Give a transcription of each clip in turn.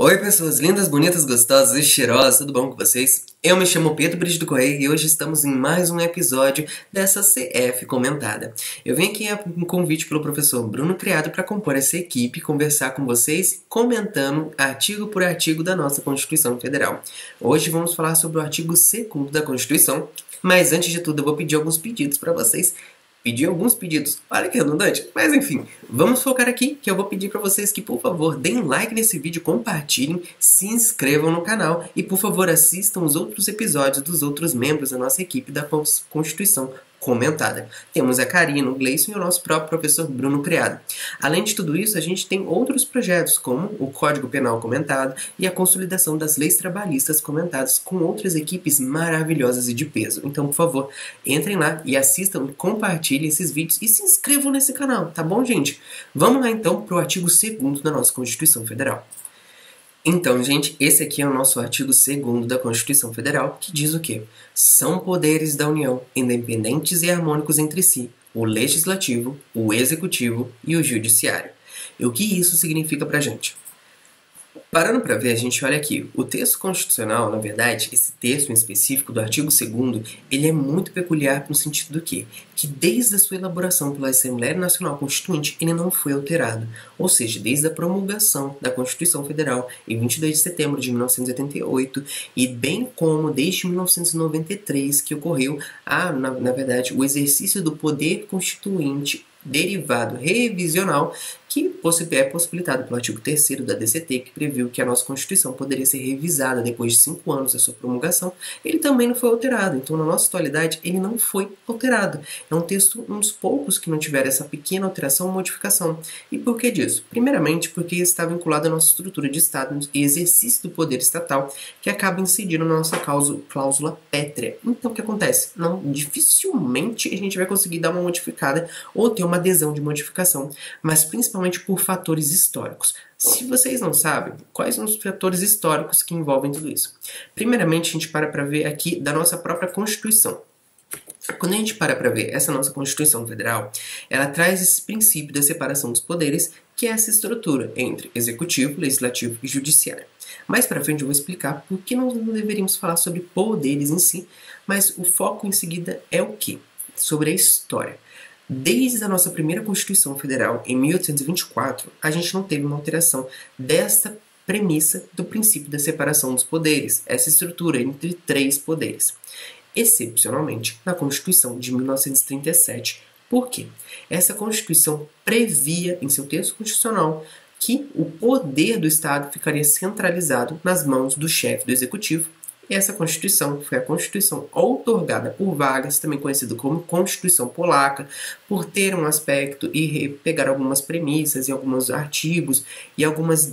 Oi pessoas lindas, bonitas, gostosas e cheirosas, tudo bom com vocês? Eu me chamo Pedro Brígido Correia e hoje estamos em mais um episódio dessa CF comentada. Eu vim aqui um convite pelo professor Bruno Criado para compor essa equipe e conversar com vocês comentando artigo por artigo da nossa Constituição Federal. Hoje vamos falar sobre o artigo 2º da Constituição, mas antes de tudo eu vou pedir alguns pedidos para vocês. Olha que redundante, mas enfim, vamos focar aqui que eu vou pedir para vocês que por favor deem like nesse vídeo, compartilhem, se inscrevam no canal e por favor assistam os outros episódios dos outros membros da nossa equipe da Constituição comentada. Temos a Karina, o Gleison e o nosso próprio professor Bruno Criado. Além de tudo isso, a gente tem outros projetos, como o Código Penal comentado e a consolidação das leis trabalhistas comentadas com outras equipes maravilhosas e de peso. Então, por favor, entrem lá e assistam, compartilhem esses vídeos e se inscrevam nesse canal, tá bom, gente? Vamos lá, então, para o artigo 2º da nossa Constituição Federal. Então, gente, esse aqui é o nosso artigo 2º da Constituição Federal, que diz o quê? São poderes da União, independentes e harmônicos entre si, o Legislativo, o Executivo e o Judiciário. E o que isso significa pra gente? Parando para ver, a gente olha aqui, o texto constitucional, na verdade, esse texto em específico do artigo 2º, ele é muito peculiar no sentido do quê? Que desde a sua elaboração pela Assembleia Nacional Constituinte, ele não foi alterado. Ou seja, desde a promulgação da Constituição Federal em 22 de setembro de 1988 e bem como desde 1993 que ocorreu, na verdade, o exercício do poder constituinte derivado revisional que é possibilitado pelo artigo 3º da DCT, que previu que a nossa Constituição poderia ser revisada depois de 5 anos da sua promulgação. Ele também não foi alterado, então na nossa atualidade ele não foi alterado. É um texto, um dos poucos que não tiveram essa pequena alteração ou modificação. E por que disso? Primeiramente porque está vinculado à nossa estrutura de Estado e exercício do poder estatal, que acaba incidindo na nossa cláusula pétrea. Então o que acontece? Dificilmente a gente vai conseguir dar uma modificada ou ter uma adesão de modificação, mas principalmente por fatores históricos. Se vocês não sabem, quais são os fatores históricos que envolvem tudo isso? Primeiramente, a gente para ver aqui da nossa própria Constituição. Quando a gente para ver essa nossa Constituição Federal, ela traz esse princípio da separação dos poderes, que é essa estrutura entre Executivo, Legislativo e Judiciário. Mais para frente eu vou explicar por que não deveríamos falar sobre poderes em si, mas o foco em seguida é o quê? Sobre a história. Desde a nossa primeira Constituição Federal, em 1824, a gente não teve uma alteração desta premissa do princípio da separação dos poderes, essa estrutura entre 3 poderes. Excepcionalmente, na Constituição de 1937. Por quê? Essa Constituição previa, em seu texto constitucional, que o poder do Estado ficaria centralizado nas mãos do chefe do Executivo. Essa Constituição foi a Constituição outorgada por Vargas, também conhecida como Constituição Polaca, por ter um aspecto e pegar algumas premissas e alguns artigos e alguns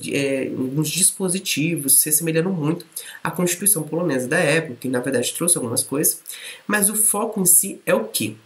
dispositivos se assemelhando muito à Constituição polonesa da época, que na verdade trouxe algumas coisas, mas o foco em si é o quê?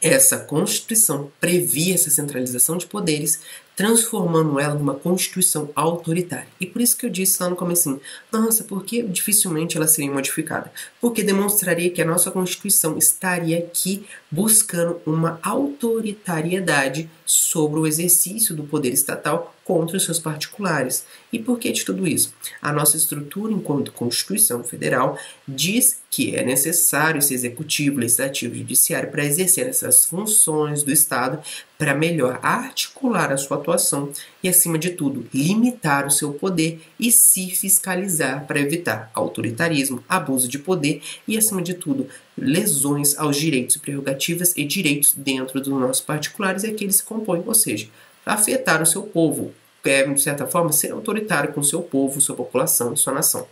Essa Constituição previa essa centralização de poderes, transformando ela numa Constituição autoritária. E por isso que eu disse lá no comecinho, nossa, por que dificilmente ela seria modificada? Porque demonstraria que a nossa Constituição estaria aqui buscando uma autoritariedade sobre o exercício do poder estatal contra os seus particulares. E por que de tudo isso? A nossa estrutura enquanto Constituição Federal diz que é necessário esse executivo, legislativo e judiciário para exercer essas funções do Estado para melhor articular a sua atuação e, acima de tudo, limitar o seu poder e se fiscalizar para evitar autoritarismo, abuso de poder e, acima de tudo, lesões aos direitos, prerrogativas e direitos dentro dos nossos particulares e aqueles que se compõem, ou seja, afetar o seu povo, de certa forma, ser autoritário com o seu povo, sua população, sua nação.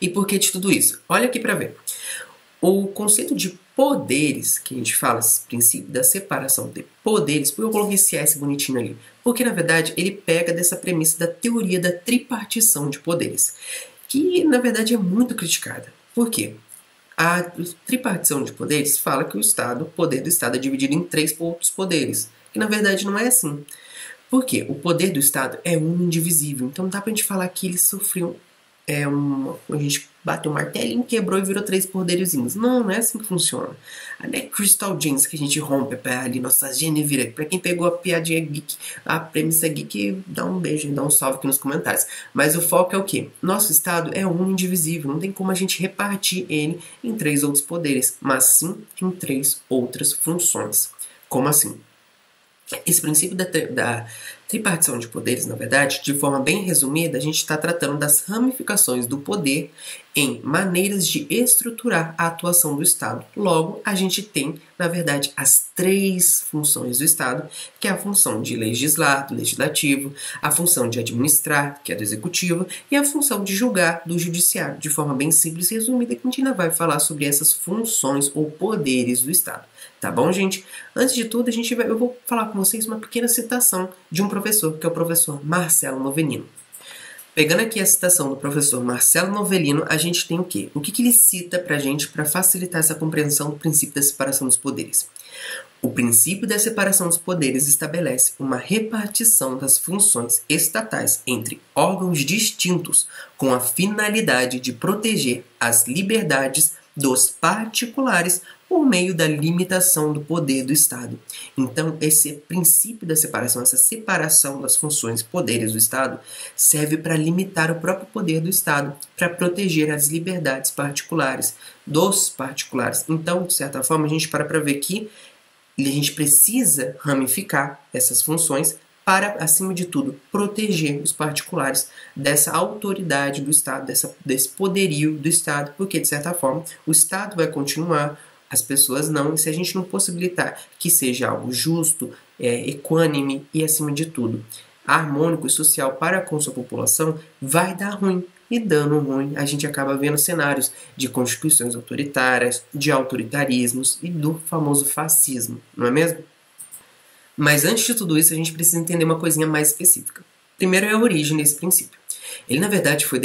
E por que de tudo isso? Olha aqui para ver. O conceito de poderes, que a gente fala, esse princípio da separação de poderes, por que eu coloquei esse S bonitinho ali? Porque, na verdade, ele pega dessa premissa da teoria da tripartição de poderes, que, na verdade, é muito criticada. Por quê? A tripartição de poderes fala que o poder do Estado é dividido em 3 outros poderes, que, na verdade, não é assim. Por quê? O poder do Estado é um indivisível, então dá pra gente falar que ele sofreu a gente bateu o martelinho, quebrou e virou 3 poderzinhos. Não, não é assim que funciona. Não é Crystal Gems que a gente rompe ali, nossa Genevira. Pra quem pegou a piadinha geek, a premissa geek, dá um beijo, dá um salve aqui nos comentários. Mas o foco é o quê? Nosso estado é um indivisível, não tem como a gente repartir ele em 3 outros poderes, mas sim em 3 outras funções. Como assim? Esse princípio da tripartição de poderes, na verdade, de forma bem resumida, a gente está tratando das ramificações do poder em maneiras de estruturar a atuação do Estado. Logo, a gente tem, na verdade, as 3 funções do Estado, que é a função de legislar, do legislativo, a função de administrar, que é do executivo, e a função de julgar, do judiciário. De forma bem simples e resumida, que a gente ainda vai falar sobre essas funções ou poderes do Estado. Tá bom, gente? Antes de tudo, eu vou falar com vocês uma pequena citação de um professor, que é o professor Marcelo Novellino. Pegando aqui a citação do professor Marcelo Novellino, a gente tem o quê? O que ele cita pra gente para facilitar essa compreensão do princípio da separação dos poderes? O princípio da separação dos poderes estabelece uma repartição das funções estatais entre órgãos distintos com a finalidade de proteger as liberdades dos particulares por meio da limitação do poder do Estado. Então, esse princípio da separação, essa separação das funções e poderes do Estado, serve para limitar o próprio poder do Estado, para proteger as liberdades particulares dos particulares. Então, de certa forma, a gente para ver que a gente precisa ramificar essas funções para, acima de tudo, proteger os particulares dessa autoridade do Estado, desse poderio do Estado, porque, de certa forma, o Estado vai continuar, as pessoas não, e se a gente não possibilitar que seja algo justo, equânime e, acima de tudo, harmônico e social para com sua população, vai dar ruim. E dando ruim, a gente acaba vendo cenários de constituições autoritárias, de autoritarismos e do famoso fascismo, não é mesmo? Mas antes de tudo isso, a gente precisa entender uma coisinha mais específica. Primeiro é a origem desse princípio. Ele, na verdade, foi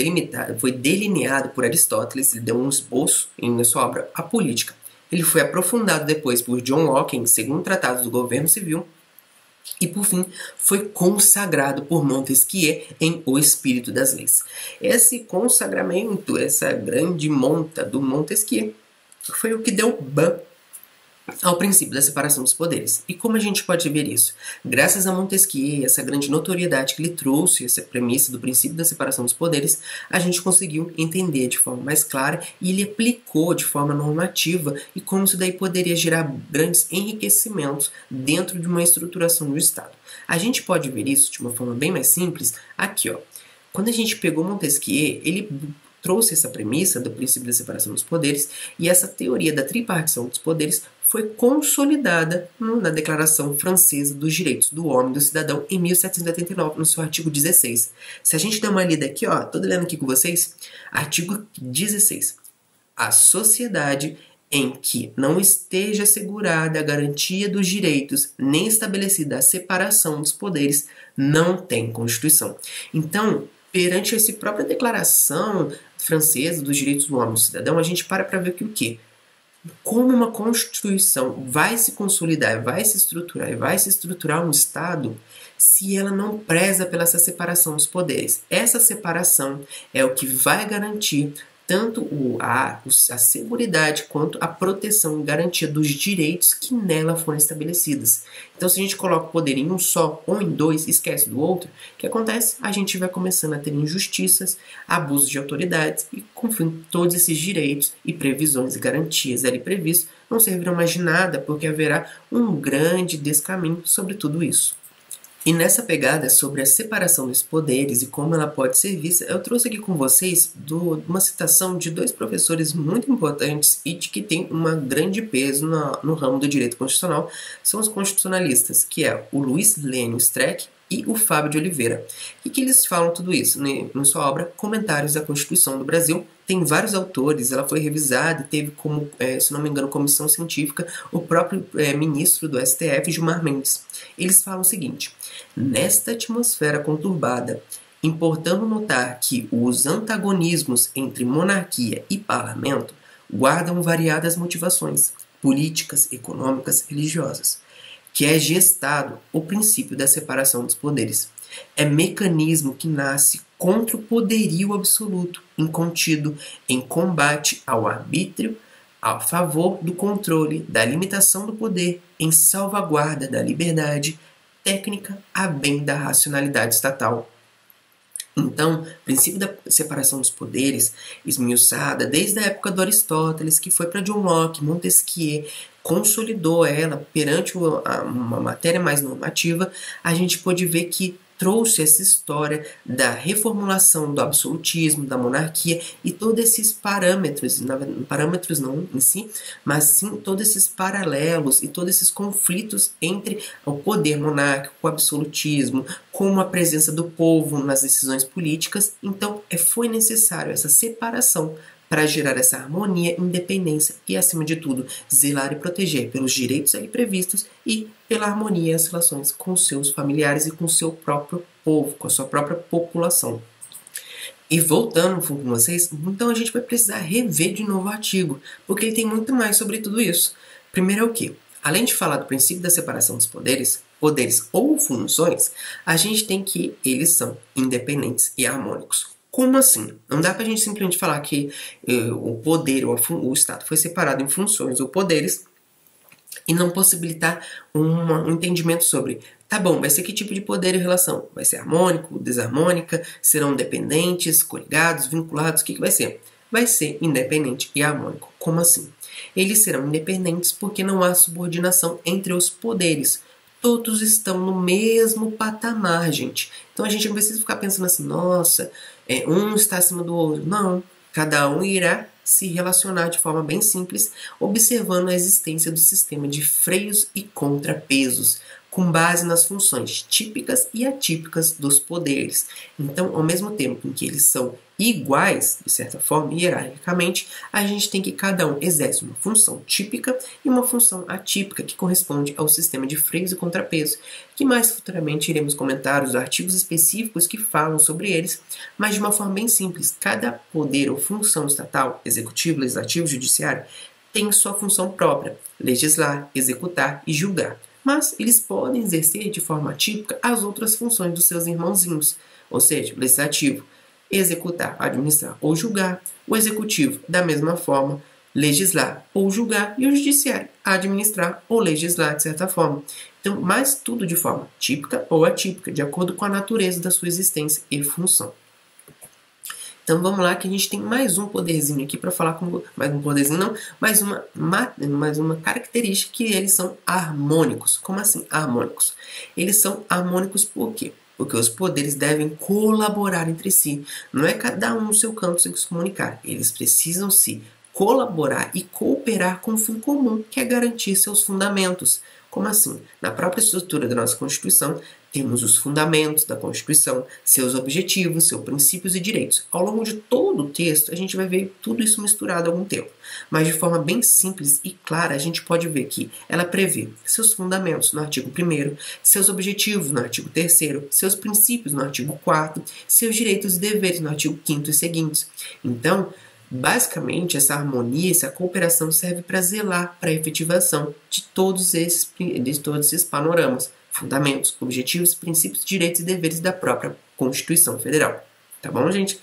delineado por Aristóteles, ele deu um esboço na sua obra A Política. Ele foi aprofundado depois por John Locke em segundo tratado do governo civil e, por fim, foi consagrado por Montesquieu em O Espírito das Leis. Esse consagramento, essa grande monta do Montesquieu, foi o que deu ban ao princípio da separação dos poderes. E como a gente pode ver isso? Graças a Montesquieu e essa grande notoriedade que ele trouxe, essa premissa do princípio da separação dos poderes, a gente conseguiu entender de forma mais clara e ele aplicou de forma normativa e como isso daí poderia gerar grandes enriquecimentos dentro de uma estruturação do Estado. A gente pode ver isso de uma forma bem mais simples aqui, ó. Quando a gente pegou Montesquieu, ele trouxe essa premissa do princípio da separação dos poderes e essa teoria da tripartição dos poderes foi consolidada na Declaração Francesa dos Direitos do Homem e do Cidadão em 1789, no seu artigo 16. Se a gente der uma lida aqui, ó, tô lendo aqui com vocês, artigo 16. A sociedade em que não esteja assegurada a garantia dos direitos nem estabelecida a separação dos poderes não tem Constituição. Então, perante essa própria Declaração Francesa dos Direitos do Homem e do Cidadão, a gente para ver que o quê? Como uma Constituição vai se consolidar, vai se estruturar e vai se estruturar um Estado se ela não preza pela essa separação dos poderes. Essa separação é o que vai garantir tanto a seguridade quanto a proteção e garantia dos direitos que nela foram estabelecidos. Então, se a gente coloca o poder em um só ou em dois, esquece do outro, o que acontece? A gente vai começando a ter injustiças, abusos de autoridades e, confim, todos esses direitos e previsões e garantias ali previstos não servirão mais de nada porque haverá um grande descaminho sobre tudo isso. E nessa pegada sobre a separação dos poderes e como ela pode ser vista, eu trouxe aqui com vocês uma citação de 2 professores muito importantes e de que tem um grande peso no ramo do direito constitucional, são os constitucionalistas, que é o Luiz Lênio Streck e o Fábio de Oliveira. E que eles falam tudo isso na sua obra Comentários da Constituição do Brasil. Tem vários autores, ela foi revisada e teve como, se não me engano, comissão científica, o próprio ministro do STF, Gilmar Mendes. Eles falam o seguinte: nesta atmosfera conturbada, importando notar que os antagonismos entre monarquia e parlamento guardam variadas motivações políticas, econômicas, religiosas, que é gestado o princípio da separação dos poderes. É mecanismo que nasce contra o poderio absoluto, incontido em combate ao arbítrio, a favor do controle, da limitação do poder, em salvaguarda da liberdade técnica a bem da racionalidade estatal. Então, o princípio da separação dos poderes, esmiuçada desde a época do Aristóteles, que foi para John Locke, Montesquieu, consolidou ela perante uma matéria mais normativa, a gente pôde ver que trouxe essa história da reformulação do absolutismo, da monarquia e todos esses parâmetros, parâmetros não em si, mas sim todos esses paralelos e todos esses conflitos entre o poder monárquico, o absolutismo, com a presença do povo nas decisões políticas. Então, foi necessário essa separação para gerar essa harmonia, independência e, acima de tudo, zelar e proteger pelos direitos ali previstos e pela harmonia e as relações com seus familiares e com o seu próprio povo, com a sua própria população. E voltando com vocês, então a gente vai precisar rever de novo o artigo, porque ele tem muito mais sobre tudo isso. Primeiro é o quê? Além de falar do princípio da separação dos poderes ou funções, a gente tem que eles são independentes e harmônicos. Como assim? Não dá pra gente simplesmente falar que o poder ou o Estado foi separado em funções ou poderes e não possibilitar um entendimento sobre, tá bom, vai ser que tipo de poder e relação? Vai ser harmônico, desarmônica, serão dependentes, coligados, vinculados, o que vai ser? Vai ser independente e harmônico. Como assim? Eles serão independentes porque não há subordinação entre os poderes. Todos estão no mesmo patamar, gente. Então a gente não precisa ficar pensando assim, nossa, um está acima do outro. Não, cada um irá se relacionar de forma bem simples, observando a existência do sistema de freios e contrapesos, com base nas funções típicas e atípicas dos poderes. Então, ao mesmo tempo em que eles são iguais, de certa forma, hierarquicamente, a gente tem que cada um exerce uma função típica e uma função atípica que corresponde ao sistema de freios e contrapesos, que mais futuramente iremos comentar os artigos específicos que falam sobre eles, mas de uma forma bem simples. Cada poder ou função estatal, executivo, legislativo, judiciário, tem sua função própria, legislar, executar e julgar. Mas eles podem exercer de forma atípica as outras funções dos seus irmãozinhos, ou seja, o legislativo, executar, administrar ou julgar, o executivo, da mesma forma, legislar ou julgar, e o judiciário, administrar ou legislar de certa forma. Então, mas tudo de forma típica ou atípica, de acordo com a natureza da sua existência e função. Então vamos lá que a gente tem mais um poderzinho aqui para falar com mais um poderzinho não, mais uma característica que eles são harmônicos. Como assim harmônicos? Eles são harmônicos por quê? Porque os poderes devem colaborar entre si. Não é cada um no seu canto sem se comunicar. Eles precisam se colaborar e cooperar com um fim comum, que é garantir seus fundamentos. Como assim? Na própria estrutura da nossa Constituição, temos os fundamentos da Constituição, seus objetivos, seus princípios e direitos. Ao longo de todo o texto, a gente vai ver tudo isso misturado há algum tempo. Mas de forma bem simples e clara, a gente pode ver que ela prevê seus fundamentos no artigo 1º, seus objetivos no artigo 3º, seus princípios no artigo 4º, seus direitos e deveres no artigo 5º e seguintes. Então, basicamente, essa harmonia, essa cooperação serve para zelar para a efetivação de todos esses panoramas, fundamentos, objetivos, princípios, direitos e deveres da própria Constituição Federal. Tá bom, gente?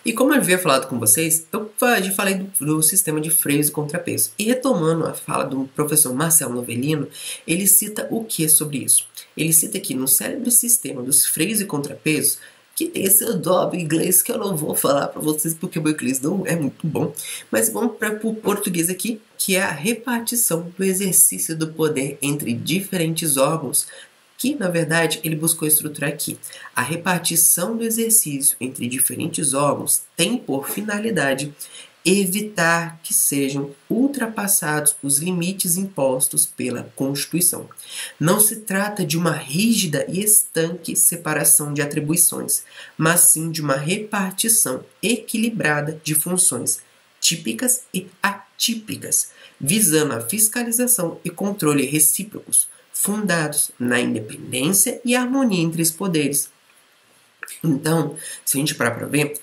E como eu havia falado com vocês, eu já falei do sistema de freios e contrapesos. E retomando a fala do professor Marcelo Novellino, ele cita o que sobre isso? Ele cita que no célebre sistema dos freios e contrapesos, que tem esse dobre inglês que eu não vou falar para vocês porque o meu inglês não é muito bom, mas vamos para o português aqui, que é a repartição do exercício do poder entre diferentes órgãos, que na verdade ele buscou estruturar aqui. A repartição do exercício entre diferentes órgãos tem por finalidade evitar que sejam ultrapassados os limites impostos pela Constituição. Não se trata de uma rígida e estanque separação de atribuições, mas sim de uma repartição equilibrada de funções típicas e atípicas, visando a fiscalização e controle recíprocos, fundados na independência e harmonia entre os poderes. Então, se a gente parar para ver,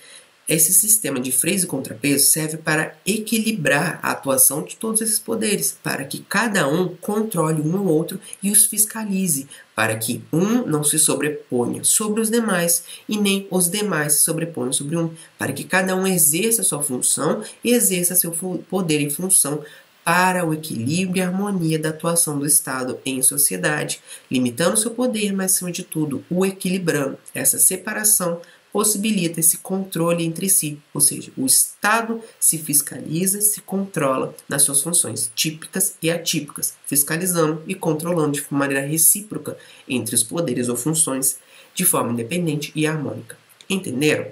Esse sistema de freios e contrapesos serve para equilibrar a atuação de todos esses poderes, para que cada um controle um ao outro e os fiscalize, para que um não se sobreponha sobre os demais e nem os demais se sobreponham sobre um, para que cada um exerça sua função e exerça seu poder e função para o equilíbrio e harmonia da atuação do Estado em sociedade, limitando seu poder, mas acima de tudo o equilibrando. Essa separação possibilita esse controle entre si, ou seja, o Estado se fiscaliza, se controla nas suas funções típicas e atípicas, fiscalizando e controlando de maneira recíproca entre os poderes ou funções de forma independente e harmônica. Entenderam?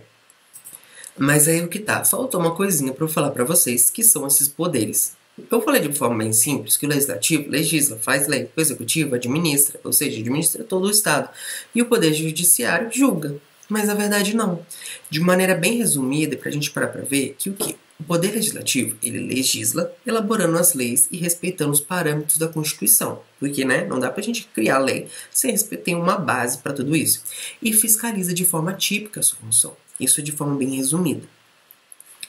Mas aí o que tá? Faltou uma coisinha para eu falar para vocês, que são esses poderes. Eu falei de forma bem simples que o legislativo legisla, faz lei, o executivo administra, ou seja, administra todo o Estado, e o poder judiciário julga. Mas na verdade não. De maneira bem resumida, para a gente parar para ver que o quê? O poder legislativo, ele legisla, elaborando as leis e respeitando os parâmetros da Constituição. Porque, não dá para a gente criar lei sem ter uma base para tudo isso. E fiscaliza de forma típica a sua função. Isso de forma bem resumida.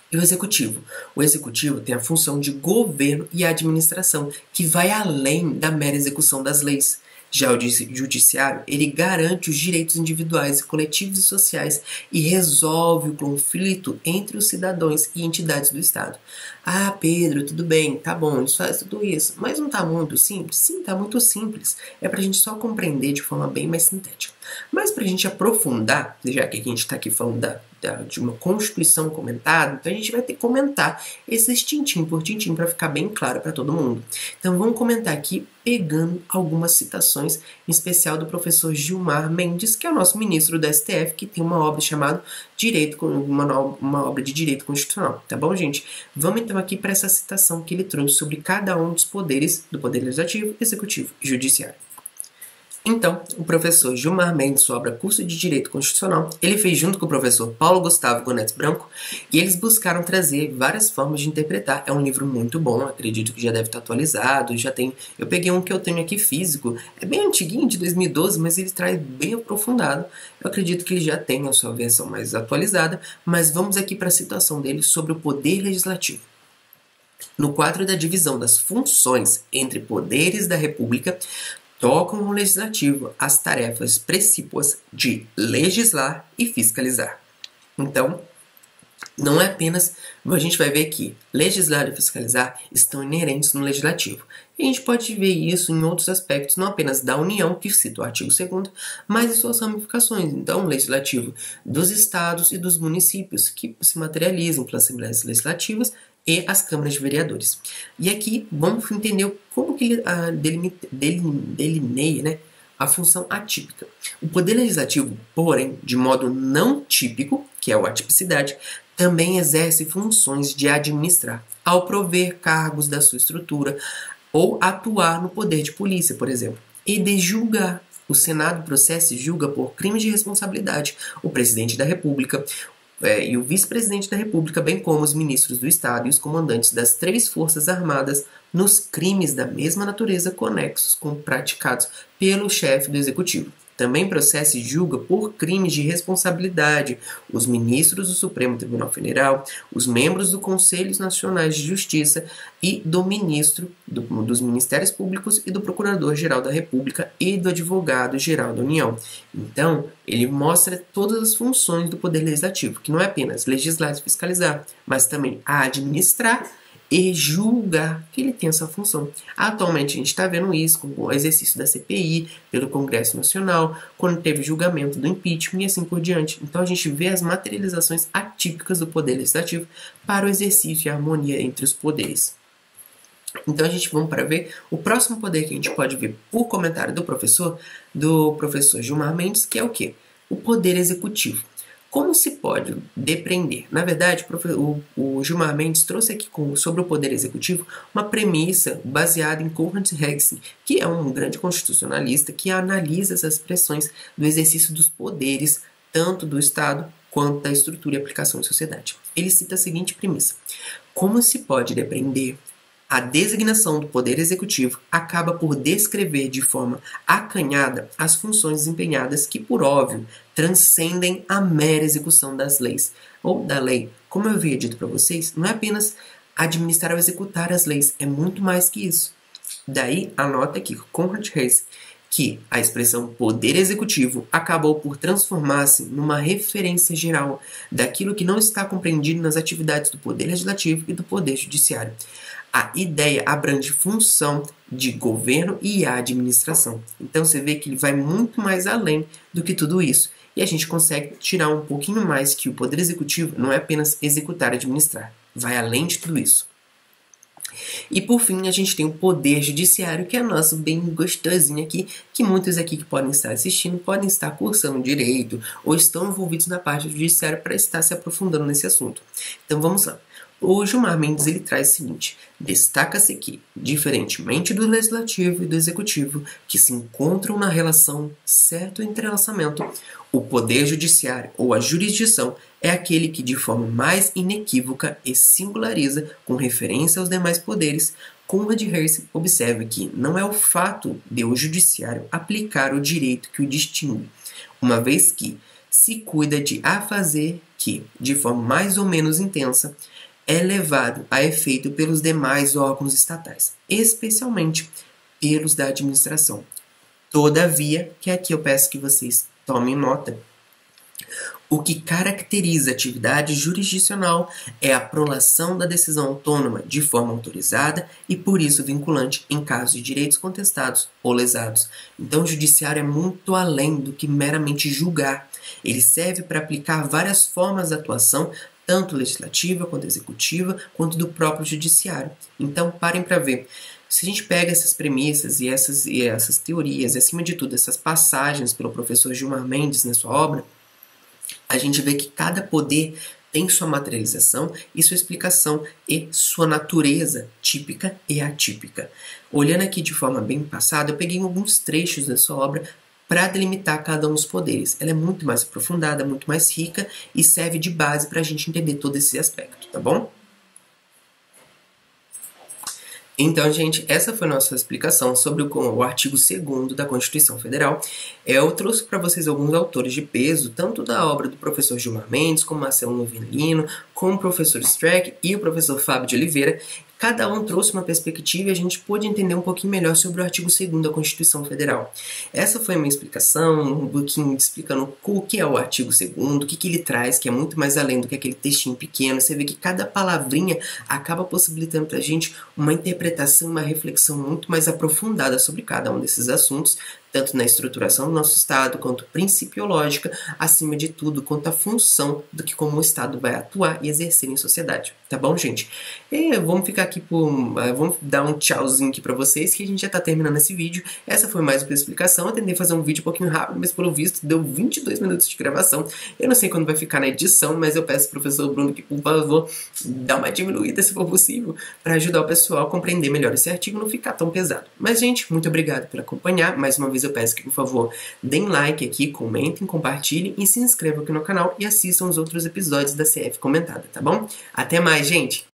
E o executivo? O executivo tem a função de governo e administração, que vai além da mera execução das leis. Já o judiciário, ele garante os direitos individuais, coletivos e sociais e resolve o conflito entre os cidadãos e entidades do Estado. Ah, Pedro, tudo bem, tá bom, eles fazem tudo isso, mas não tá muito simples? Sim, tá muito simples. É pra gente só compreender de forma bem mais sintética. Mas pra gente aprofundar, já que a gente tá aqui falando de uma Constituição comentada, então a gente vai ter que comentar esses tintim por tintim para ficar bem claro para todo mundo. Então vamos comentar aqui pegando algumas citações, em especial do professor Gilmar Mendes, que é o nosso ministro do STF, que tem uma obra chamada uma obra de Direito Constitucional, tá bom, gente? Vamos então aqui para essa citação que ele trouxe sobre cada um dos poderes do Poder Legislativo, Executivo e Judiciário. Então, o professor Gilmar Mendes, sua obra Curso de Direito Constitucional, ele fez junto com o professor Paulo Gustavo Gonetes Branco, e eles buscaram trazer várias formas de interpretar. É um livro muito bom, acredito que já deve estar atualizado, eu peguei um que eu tenho aqui físico, é bem antiguinho, de 2012, mas ele traz bem aprofundado. Eu acredito que ele já tem a sua versão mais atualizada, mas vamos aqui para a citação dele sobre o Poder Legislativo. No quadro da divisão das funções entre poderes da República, tocam no legislativo as tarefas precípuas de legislar e fiscalizar. Então, não é apenas, a gente vai ver que legislar e fiscalizar estão inerentes no legislativo. E a gente pode ver isso em outros aspectos, não apenas da União, que cita o artigo 2º, mas de suas ramificações. Então, o legislativo dos estados e dos municípios, que se materializam pelas assembleias legislativas e as câmaras de vereadores. E aqui vamos entender como que ele delineia a função atípica. O poder legislativo, porém, de modo não típico, que é a atipicidade, também exerce funções de administrar, ao prover cargos da sua estrutura ou atuar no poder de polícia, por exemplo, e de julgar. O Senado processa e julga por crimes de responsabilidade o presidente da República, e o vice-presidente da República, bem como os ministros do Estado e os comandantes das 3 Forças Armadas nos crimes da mesma natureza conexos com praticados pelo chefe do Executivo. Também processa e julga por crimes de responsabilidade os ministros do Supremo Tribunal Federal, os membros do Conselhos Nacionais de Justiça e do ministro dos Ministérios Públicos e do Procurador-Geral da República e do Advogado-Geral da União. Então, ele mostra todas as funções do Poder Legislativo, que não é apenas legislar e fiscalizar, mas também administrar e julgar, que ele tem essa função. Atualmente a gente está vendo isso com o exercício da CPI, pelo Congresso Nacional, quando teve o julgamento do impeachment e assim por diante. Então a gente vê as materializações atípicas do Poder Legislativo para o exercício e a harmonia entre os poderes. Então a gente vamos para ver o próximo poder que a gente pode ver por comentário do professor Gilmar Mendes, que é o quê? O Poder Executivo. Como se pode depreender? Na verdade, o Gilmar Mendes trouxe aqui sobre o Poder Executivo uma premissa baseada em Conrad Henningsen, que é um grande constitucionalista que analisa essas expressões do exercício dos poderes, tanto do Estado quanto da estrutura e aplicação da sociedade. Ele cita a seguinte premissa: como se pode depreender A designação do Poder Executivo acaba por descrever de forma acanhada as funções desempenhadas que, por óbvio, transcendem a mera execução das leis ou da lei. Como eu havia dito para vocês, não é apenas administrar ou executar as leis, é muito mais que isso. Daí, anota aqui, Conrad Heiss, que a expressão poder executivo acabou por transformar-se numa referência geral daquilo que não está compreendido nas atividades do poder legislativo e do poder judiciário. A ideia abrange função de governo e administração. Então você vê que ele vai muito mais além do que tudo isso. E a gente consegue tirar um pouquinho mais que o poder executivo não é apenas executar e administrar. Vai além de tudo isso. E por fim, a gente tem o poder judiciário, que é nosso bem gostosinho aqui, que muitos aqui que podem estar assistindo podem estar cursando direito ou estão envolvidos na parte do judiciário para estar se aprofundando nesse assunto. Então vamos lá. O Gilmar Mendes ele traz o seguinte: destaca-se que, diferentemente do legislativo e do executivo, que se encontram na relação certo entrelaçamento, o poder judiciário ou a jurisdição é aquele que de forma mais inequívoca e singulariza com referência aos demais poderes. Conrad Heiss observa que não é o fato de o judiciário aplicar o direito que o distingue, uma vez que se cuida de afazer que, de forma mais ou menos intensa, é levado a efeito pelos demais órgãos estatais, especialmente pelos da administração. Todavia, que aqui eu peço que vocês tomem nota, o que caracteriza a atividade jurisdicional é a prolação da decisão autônoma de forma autorizada e, por isso, vinculante em caso de direitos contestados ou lesados. Então, o judiciário é muito além do que meramente julgar. Ele serve para aplicar várias formas de atuação, tanto legislativa, quanto executiva, quanto do próprio judiciário. Então, parem para ver. Se a gente pega essas premissas e essas teorias, e acima de tudo, essas passagens pelo professor Gilmar Mendes na sua obra, a gente vê que cada poder tem sua materialização e sua explicação e sua natureza típica e atípica. Olhando aqui de forma bem passada, eu peguei alguns trechos da sua obra para delimitar cada um dos poderes. Ela é muito mais aprofundada, muito mais rica e serve de base para a gente entender todo esse aspecto, tá bom? Então, gente, essa foi a nossa explicação sobre o artigo 2º da Constituição Federal. Eu trouxe para vocês alguns autores de peso, tanto da obra do professor Gilmar Mendes, como Marcelo Novelino, como o professor Streck e o professor Fábio de Oliveira. Cada um trouxe uma perspectiva e a gente pôde entender um pouquinho melhor sobre o artigo 2º da Constituição Federal. Essa foi a minha explicação, um pouquinho explicando o que é o artigo 2º, o que ele traz, que é muito mais além do que aquele textinho pequeno. Você vê que cada palavrinha acaba possibilitando para a gente uma interpretação, uma reflexão muito mais aprofundada sobre cada um desses assuntos, tanto na estruturação do nosso Estado, quanto principiológica, acima de tudo, quanto a função do que como o Estado vai atuar e exercer em sociedade. Tá bom, gente? E vamos ficar aqui vamos dar um tchauzinho aqui pra vocês, que a gente já tá terminando esse vídeo. Essa foi mais uma explicação. Eu tentei fazer um vídeo um pouquinho rápido, mas pelo visto deu 22 minutos de gravação. Eu não sei quando vai ficar na edição, mas eu peço pro professor Bruno que, por favor, dá uma diminuída, se for possível, para ajudar o pessoal a compreender melhor esse artigo e não ficar tão pesado. Mas, gente, muito obrigado por acompanhar. Mais uma vez eu peço que, por favor, deem like aqui, comentem, compartilhem e se inscrevam aqui no canal e assistam os outros episódios da CF Comentada, tá bom? Até mais, gente!